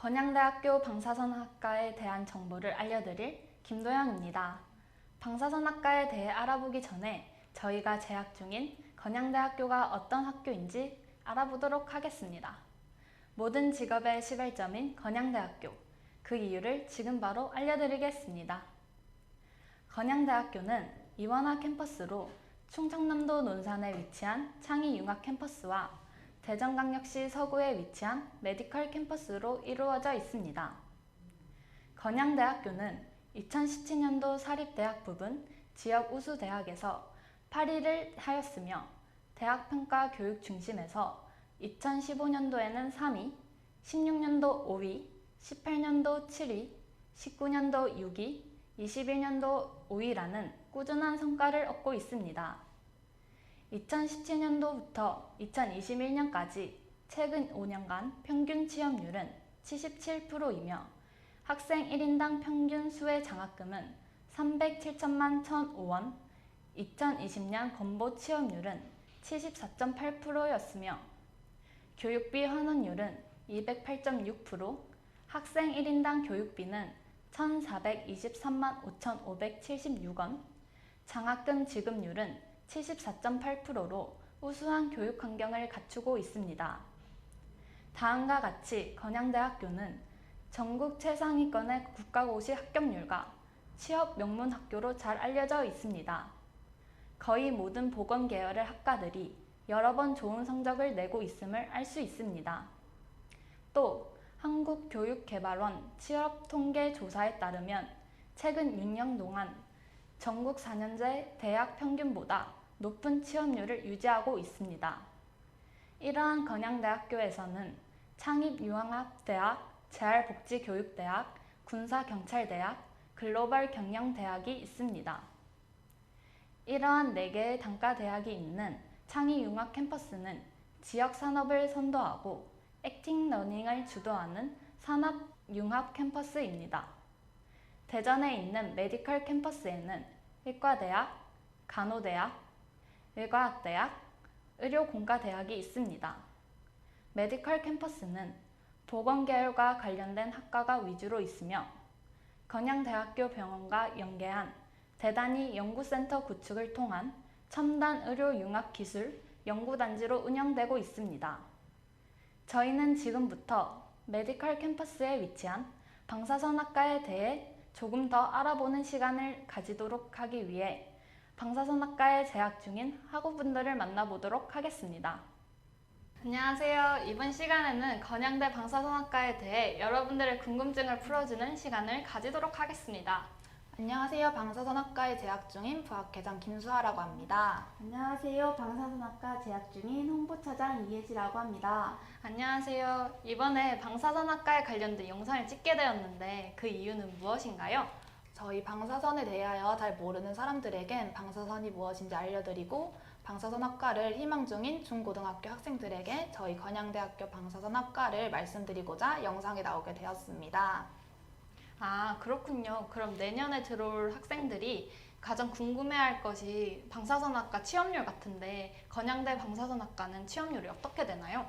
건양대학교 방사선학과에 대한 정보를 알려드릴 김도영입니다. 방사선학과에 대해 알아보기 전에 저희가 재학 중인 건양대학교가 어떤 학교인지 알아보도록 하겠습니다. 모든 직업의 시발점인 건양대학교, 그 이유를 지금 바로 알려드리겠습니다. 건양대학교는 이원화 캠퍼스로 충청남도 논산에 위치한 창의융합 캠퍼스와 대전광역시 서구에 위치한 메디컬 캠퍼스로 이루어져 있습니다. 건양대학교는 2017년도 사립대학 부분 지역 우수대학에서 8위를 하였으며 대학평가 교육 중심에서 2015년도에는 3위, 16년도 5위, 18년도 7위, 19년도 6위, 21년도 5위라는 꾸준한 성과를 얻고 있습니다. 2017년도부터 2021년까지 최근 5년간 평균 취업률은 77%이며 학생 1인당 평균 수혜 장학금은 307천만 1,005원, 2020년 건보 취업률은 74.8%였으며 교육비 환원율은 208.6%, 학생 1인당 교육비는 1,423만 5,576원, 장학금 지급률은 74.8%로 우수한 교육 환경을 갖추고 있습니다. 다음과 같이 건양대학교는 전국 최상위권의 국가고시 합격률과 취업 명문 학교로 잘 알려져 있습니다. 거의 모든 보건 계열의 학과들이 여러 번 좋은 성적을 내고 있음을 알 수 있습니다. 또 한국교육개발원 취업통계조사에 따르면 최근 6년 동안 전국 4년제 대학 평균보다 높은 취업률을 유지하고 있습니다. 이러한 건양대학교에서는 창립융합대학, 재활복지교육대학, 군사경찰대학, 글로벌경영대학이 있습니다. 이러한 4개의 단과대학이 있는 창의융합 캠퍼스는 지역산업을 선도하고 액팅러닝을 주도하는 산업융합 캠퍼스입니다. 대전에 있는 메디컬 캠퍼스에는 의과대학, 간호대학, 의과학대학, 의료공과대학이 있습니다. 메디컬 캠퍼스는 보건계열과 관련된 학과가 위주로 있으며 건양대학교 병원과 연계한 대단위 연구센터 구축을 통한 첨단 의료융합기술 연구단지로 운영되고 있습니다. 저희는 지금부터 메디컬 캠퍼스에 위치한 방사선학과에 대해 조금 더 알아보는 시간을 가지도록 하기 위해 방사선학과에 재학 중인 학우분들을 만나보도록 하겠습니다. 안녕하세요. 이번 시간에는 건양대 방사선학과에 대해 여러분들의 궁금증을 풀어주는 시간을 가지도록 하겠습니다. 안녕하세요. 방사선학과에 재학 중인 부학회장 김수아라고 합니다. 안녕하세요. 방사선학과 재학 중인 홍보차장 이예지라고 합니다. 안녕하세요. 이번에 방사선학과에 관련된 영상을 찍게 되었는데 그 이유는 무엇인가요? 저희 방사선에 대하여 잘 모르는 사람들에겐 방사선이 무엇인지 알려드리고 방사선학과를 희망 중인 중고등학교 학생들에게 저희 건양대학교 방사선학과를 말씀드리고자 영상에 나오게 되었습니다. 아, 그렇군요. 그럼 내년에 들어올 학생들이 가장 궁금해할 것이 방사선학과 취업률 같은데 건양대 방사선학과는 취업률이 어떻게 되나요?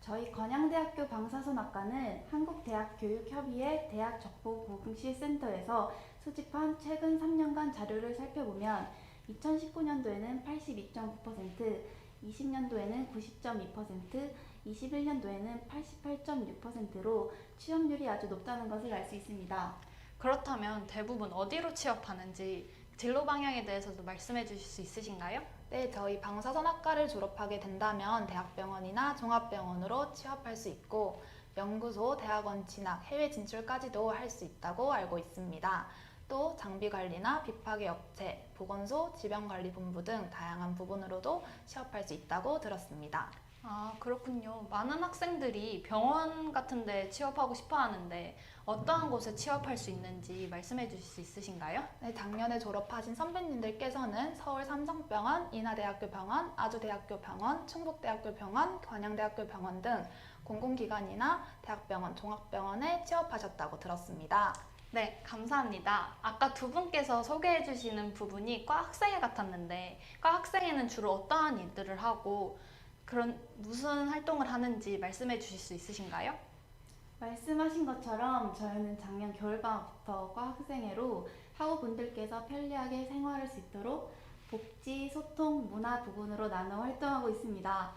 저희 건양대학교 방사선학과는 한국대학교육협의회 대학정보공시센터에서 수집한 최근 3년간 자료를 살펴보면 2019년도에는 82.9%, 20년도에는 90.2%, 21년도에는 88.6%로 취업률이 아주 높다는 것을 알 수 있습니다. 그렇다면 대부분 어디로 취업하는지 진로 방향에 대해서도 말씀해 주실 수 있으신가요? 네, 저희 방사선학과를 졸업하게 된다면 대학병원이나 종합병원으로 취업할 수 있고 연구소, 대학원 진학, 해외 진출까지도 할 수 있다고 알고 있습니다. 또 장비관리나 비파괴 업체, 보건소, 질병관리본부 등 다양한 부분으로도 취업할 수 있다고 들었습니다. 아, 그렇군요. 많은 학생들이 병원 같은 데 취업하고 싶어 하는데 어떠한 곳에 취업할 수 있는지 말씀해 주실 수 있으신가요? 네, 작년에 졸업하신 선배님들께서는 서울 삼성병원, 인하대학교 병원, 아주대학교 병원, 충북대학교 병원, 건양대학교 병원 등 공공기관이나 대학병원, 종합병원에 취업하셨다고 들었습니다. 네, 감사합니다. 아까 두 분께서 소개해 주시는 부분이 과 학생회 같았는데 과 학생회는 주로 어떠한 일들을 하고 그런 무슨 활동을 하는지 말씀해 주실 수 있으신가요? 말씀하신 것처럼 저희는 작년 겨울방학부터 과학생회로 학우분들께서 편리하게 생활할 수 있도록 복지, 소통, 문화 부분으로 나눠 활동하고 있습니다.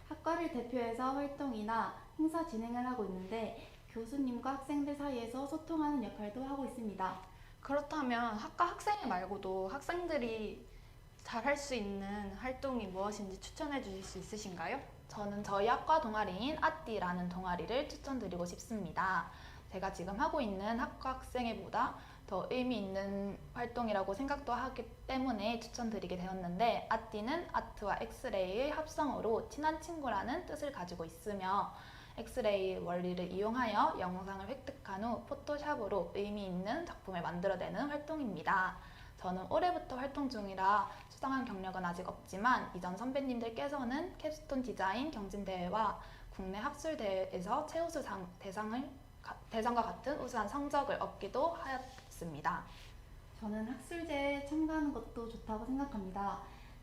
학과를 대표해서 활동이나 행사 진행을 하고 있는데 교수님과 학생들 사이에서 소통하는 역할도 하고 있습니다. 그렇다면 학과 학생회 말고도 학생들이 잘 할 수 있는 활동이 무엇인지 추천해 주실 수 있으신가요? 저는 저희 학과 동아리인 아띠라는 동아리를 추천드리고 싶습니다. 제가 지금 하고 있는 학과 학생회보다 더 의미 있는 활동이라고 생각도 하기 때문에 추천드리게 되었는데, 아띠는 아트와 엑스레이의 합성어로 친한 친구라는 뜻을 가지고 있으며, 엑스레이 원리를 이용하여 영상을 획득한 후 포토샵으로 의미 있는 작품을 만들어내는 활동입니다. 저는 올해부터 활동 중이라 수상한 경력은 아직 없지만 이전 선배님들께서는 캡스톤 디자인 경진대회와 국내 학술대회에서 최우수 대상과 같은 우수한 성적을 얻기도 하였습니다. 저는 학술제에 참가하는 것도 좋다고 생각합니다.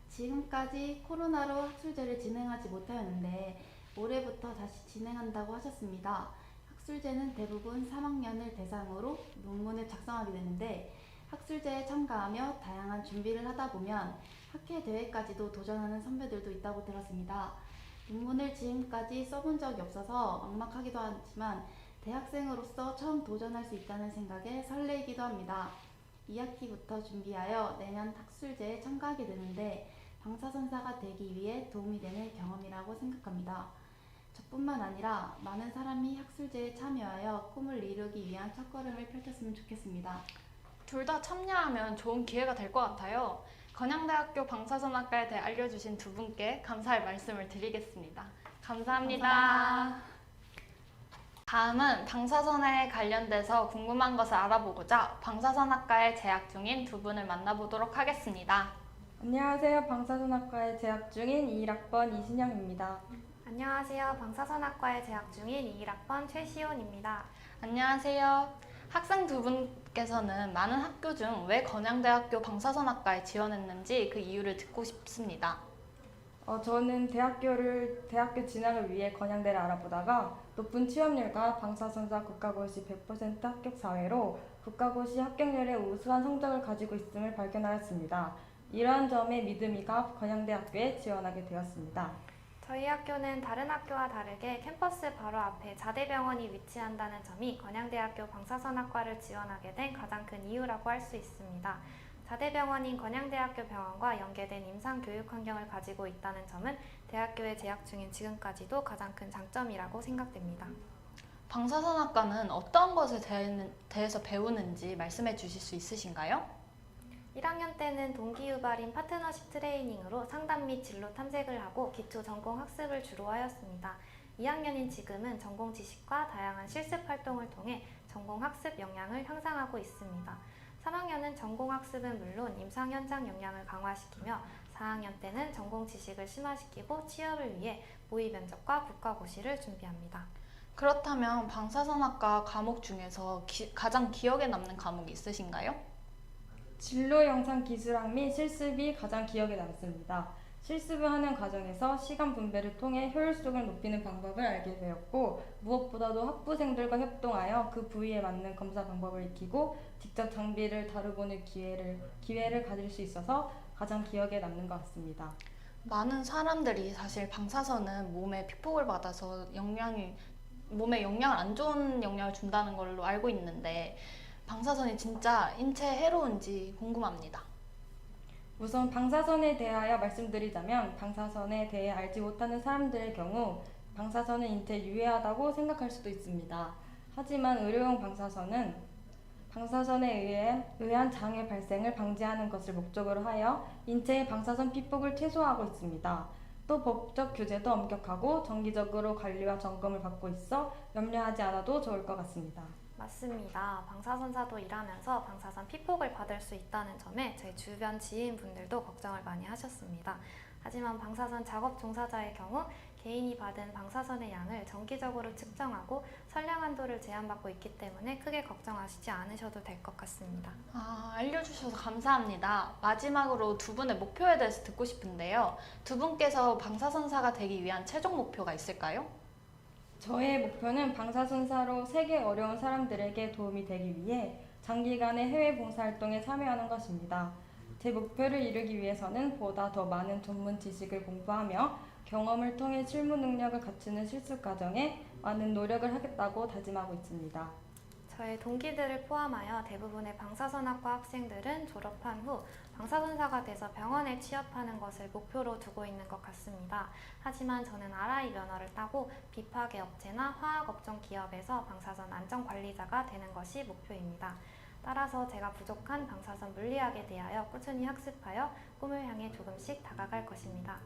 지금까지 코로나로 학술제를 진행하지 못하였는데 올해부터 다시 진행한다고 하셨습니다. 학술제는 대부분 3학년을 대상으로 논문을 작성하게 되는데 학술제에 참가하며 다양한 준비를 하다 보면 학회 대회까지도 도전하는 선배들도 있다고 들었습니다. 논문을 지금까지 써본 적이 없어서 막막하기도 하지만 대학생으로서 처음 도전할 수 있다는 생각에 설레이기도 합니다. 2학기부터 준비하여 내년 학술제에 참가하게 되는데 방사선사가 되기 위해 도움이 되는 경험이라고 생각합니다. 저뿐만 아니라 많은 사람이 학술제에 참여하여 꿈을 이루기 위한 첫걸음을 펼쳤으면 좋겠습니다. 둘 다 참여하면 좋은 기회가 될 것 같아요. 건양대학교 방사선학과에 대해 알려주신 두 분께 감사의 말씀을 드리겠습니다. 감사합니다. 감사합니다. 다음은 방사선에 관련돼서 궁금한 것을 알아보고자 방사선학과에 재학 중인 두 분을 만나보도록 하겠습니다. 안녕하세요. 방사선학과에 재학 중인 21학번 이신영입니다. 안녕하세요. 방사선학과에 재학 중인 21학번 최시온입니다. 안녕하세요. 학생 두 분께서는 많은 학교 중 왜 건양대학교 방사선학과에 지원했는지 그 이유를 듣고 싶습니다. 저는 대학교 진학을 위해 건양대를 알아보다가 높은 취업률과 방사선사 국가고시 100% 합격 사회로 국가고시 합격률에 우수한 성적을 가지고 있음을 발견하였습니다. 이러한 점에 믿음이 가 건양대학교에 지원하게 되었습니다. 저희 학교는 다른 학교와 다르게 캠퍼스 바로 앞에 자대병원이 위치한다는 점이 건양대학교 방사선학과를 지원하게 된 가장 큰 이유라고 할 수 있습니다. 자대병원인 건양대학교 병원과 연계된 임상교육 환경을 가지고 있다는 점은 대학교에 재학 중인 지금까지도 가장 큰 장점이라고 생각됩니다. 방사선학과는 어떤 것에 대해서 배우는지 말씀해 주실 수 있으신가요? 1학년 때는 동기유발인 파트너십 트레이닝으로 상담 및 진로 탐색을 하고 기초 전공 학습을 주로 하였습니다. 2학년인 지금은 전공 지식과 다양한 실습 활동을 통해 전공 학습 역량을 향상하고 있습니다. 3학년은 전공 학습은 물론 임상 현장 역량을 강화시키며 4학년 때는 전공 지식을 심화시키고 취업을 위해 모의 면접과 국가고시를 준비합니다. 그렇다면 방사선학과 과목 중에서 가장 기억에 남는 과목이 있으신가요? 진로 영상 기술학 및 실습이 가장 기억에 남습니다. 실습을 하는 과정에서 시간 분배를 통해 효율성을 높이는 방법을 알게 되었고, 무엇보다도 학부생들과 협동하여 그 부위에 맞는 검사 방법을 익히고 직접 장비를 다뤄보는 기회를 가질 수 있어서 가장 기억에 남는 것 같습니다. 많은 사람들이 사실 방사선은 몸에 피폭을 받아서 몸에 영향을 안 좋은 영향을 준다는 걸로 알고 있는데 방사선이 진짜 인체에 해로운지 궁금합니다. 우선 방사선에 대하여 말씀드리자면, 방사선에 대해 알지 못하는 사람들의 경우 방사선은 인체에 유해하다고 생각할 수도 있습니다. 하지만 의료용 방사선에 의한 장애 발생을 방지하는 것을 목적으로 하여 인체의 방사선 피폭을 최소화하고 있습니다. 또 법적 규제도 엄격하고 정기적으로 관리와 점검을 받고 있어 염려하지 않아도 좋을 것 같습니다. 맞습니다. 방사선사도 일하면서 방사선 피폭을 받을 수 있다는 점에 제 주변 지인분들도 걱정을 많이 하셨습니다. 하지만 방사선 작업 종사자의 경우 개인이 받은 방사선의 양을 정기적으로 측정하고 선량 한도를 제한받고 있기 때문에 크게 걱정하시지 않으셔도 될 것 같습니다. 알려주셔서 감사합니다. 마지막으로 두 분의 목표에 대해서 듣고 싶은데요. 두 분께서 방사선사가 되기 위한 최종 목표가 있을까요? 저의 목표는 방사선사로 세계 어려운 사람들에게 도움이 되기 위해 장기간의 해외 봉사활동에 참여하는 것입니다. 제 목표를 이루기 위해서는 보다 더 많은 전문 지식을 공부하며 경험을 통해 실무 능력을 갖추는 실습 과정에 많은 노력을 하겠다고 다짐하고 있습니다. 저의 동기들을 포함하여 대부분의 방사선학과 학생들은 졸업한 후 방사선사가 돼서 병원에 취업하는 것을 목표로 두고 있는 것 같습니다. 하지만 저는 RI 면허를 따고 비파괴 업체나 화학업종 기업에서 방사선 안전관리자가 되는 것이 목표입니다. 따라서 제가 부족한 방사선 물리학에 대하여 꾸준히 학습하여 꿈을 향해 조금씩 다가갈 것입니다.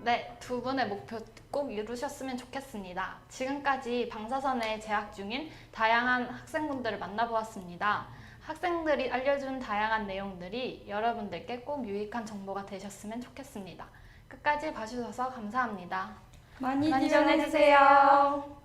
네, 두 분의 목표 꼭 이루셨으면 좋겠습니다. 지금까지 방사선에 재학 중인 다양한 학생분들을 만나보았습니다. 학생들이 알려준 다양한 내용들이 여러분들께 꼭 유익한 정보가 되셨으면 좋겠습니다. 끝까지 봐주셔서 감사합니다. 많이 많이 지원해주세요.